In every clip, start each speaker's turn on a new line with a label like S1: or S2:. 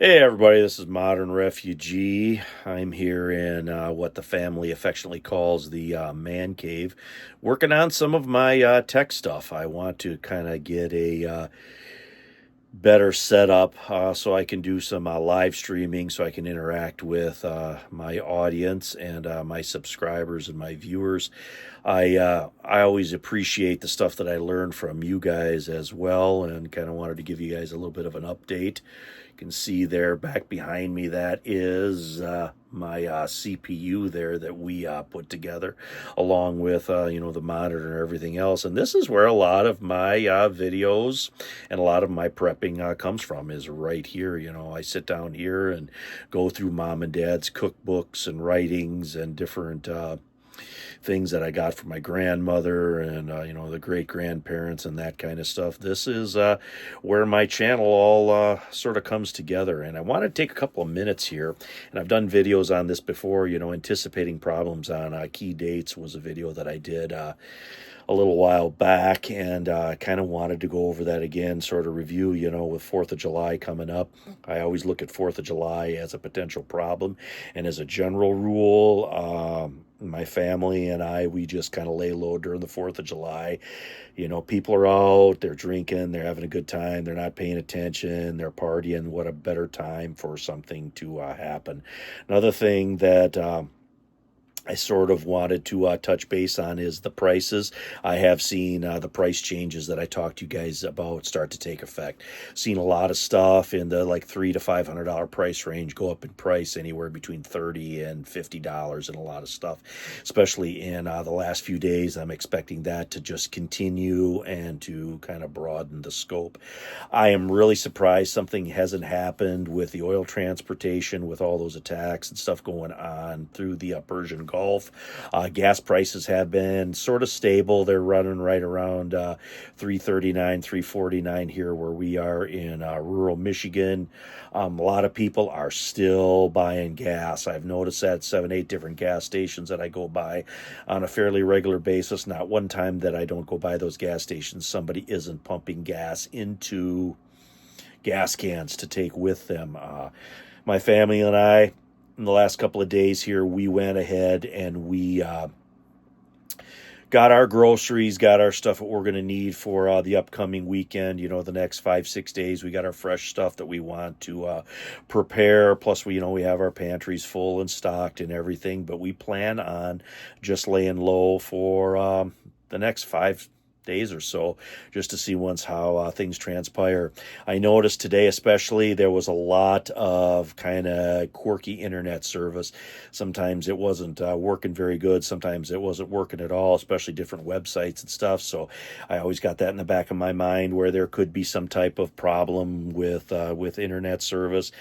S1: Hey everybody, this is Modern Refugee. I'm here in what the family affectionately calls the man cave, working on some of my tech stuff. I want to kind of get a better setup so I can do some live streaming, so I can interact with my audience and my subscribers and my viewers. I always appreciate the stuff that I learn from you guys as well, and kind of wanted to give you guys a little bit of an update. You can see there back behind me, that is my CPU there that we put together, along with the monitor and everything else. And this is where a lot of my videos and a lot of my prepping comes from, is right here. I sit down here and go through mom and dad's cookbooks and writings and different things that I got from my grandmother and the great grandparents and that kind of stuff. This is where my channel all sort of comes together, and I want to take a couple of minutes here. And I've done videos on this before. Anticipating problems on key dates was a video that I did a little while back, and kind of wanted to go over that again, sort of review, with 4th of July coming up. I always look at 4th of July as a potential problem, and as a general rule, my family and we just kind of lay low during the 4th of July. People are out, they're drinking, they're having a good time, they're not paying attention, they're partying. What a better time for something to happen. Another thing that I sort of wanted to touch base on is the prices. I have seen the price changes that I talked to you guys about start to take effect. Seen a lot of stuff in the like $300 to $500 price range go up in price anywhere between $30 and $50, and a lot of stuff, especially in the last few days. I'm expecting that to just continue and to kind of broaden the scope. I am really surprised something hasn't happened with the oil transportation, with all those attacks and stuff going on through the Persian Gulf. Gas prices have been sort of stable. They're running right around $3.39, $3.49 here where we are in rural Michigan. A lot of people are still buying gas. I've noticed that 7, 8 different gas stations that I go by on a fairly regular basis. Not one time that I don't go by those gas stations, somebody isn't pumping gas into gas cans to take with them. My family and I, in the last couple of days here, we went ahead and we got our groceries, got our stuff that we're going to need for the upcoming weekend. The next 5, 6 days, we got our fresh stuff that we want to prepare. Plus, we have our pantries full and stocked and everything. But we plan on just laying low for the next 5 days or so, just to see once how things transpire. I noticed today especially there was a lot of kind of quirky internet service. Sometimes it wasn't working very good, sometimes it wasn't working at all, especially different websites and stuff. So I always got that in the back of my mind, where there could be some type of problem with internet service.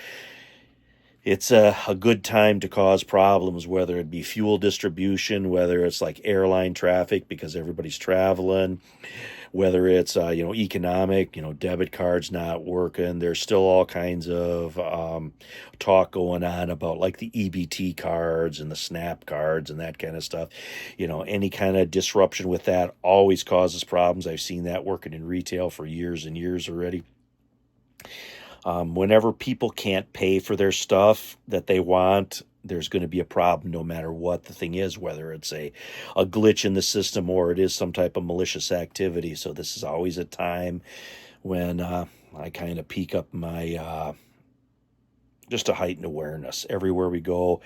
S1: It's a good time to cause problems, whether it be fuel distribution, whether it's like airline traffic because everybody's traveling, whether it's economic, debit cards not working. There's still all kinds of talk going on about like the EBT cards and the SNAP cards and that kind of stuff. Any kind of disruption with that always causes problems. I've seen that working in retail for years and years already. Whenever people can't pay for their stuff that they want, there's going to be a problem no matter what the thing is, whether it's a glitch in the system or it is some type of malicious activity. So this is always a time when I kind of peak up my just a heightened awareness everywhere we go.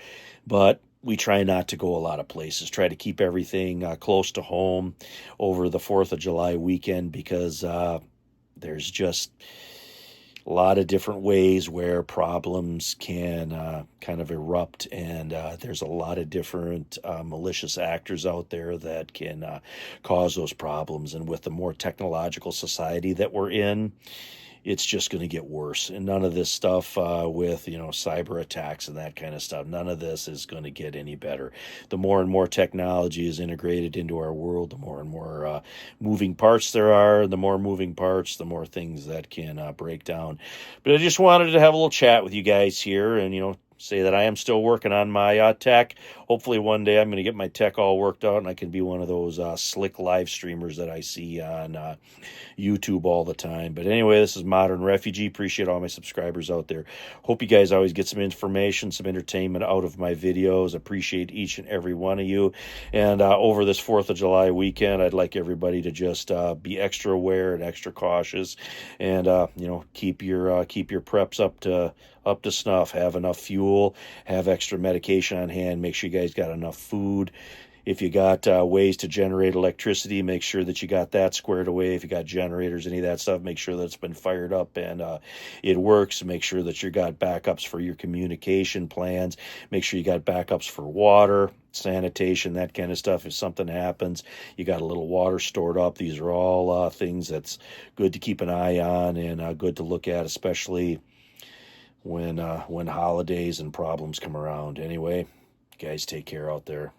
S1: But we try not to go a lot of places, try to keep everything close to home over the 4th of July weekend, because there's just a lot of different ways where problems can kind of erupt, and there's a lot of different malicious actors out there that can cause those problems. And with the more technological society that we're in, it's just going to get worse. And none of this stuff with, cyber attacks and that kind of stuff, none of this is going to get any better. The more and more technology is integrated into our world, the more and more moving parts there are. The more moving parts, the more things that can break down. But I just wanted to have a little chat with you guys here and, say that I am still working on my tech. Hopefully one day I'm going to get my tech all worked out and I can be one of those slick live streamers that I see on YouTube all the time. But anyway, this is Modern Refugee. Appreciate all my subscribers out there. Hope you guys always get some information, some entertainment out of my videos. Appreciate each and every one of you. And over this 4th of July weekend, I'd like everybody to just be extra aware and extra cautious, and keep your preps up to snuff. Have enough fuel. Have extra medication on hand. Make sure you guys got enough food. If you got ways to generate electricity, make sure that you got that squared away. If you got generators, any of that stuff, make sure that it's been fired up and it works. Make sure that you got backups for your communication plans. Make sure you got backups for water, sanitation, that kind of stuff. If something happens, you got a little water stored up. These are all things that's good to keep an eye on and good to look at, especially when holidays and problems come around. Anyway, guys, take care out there.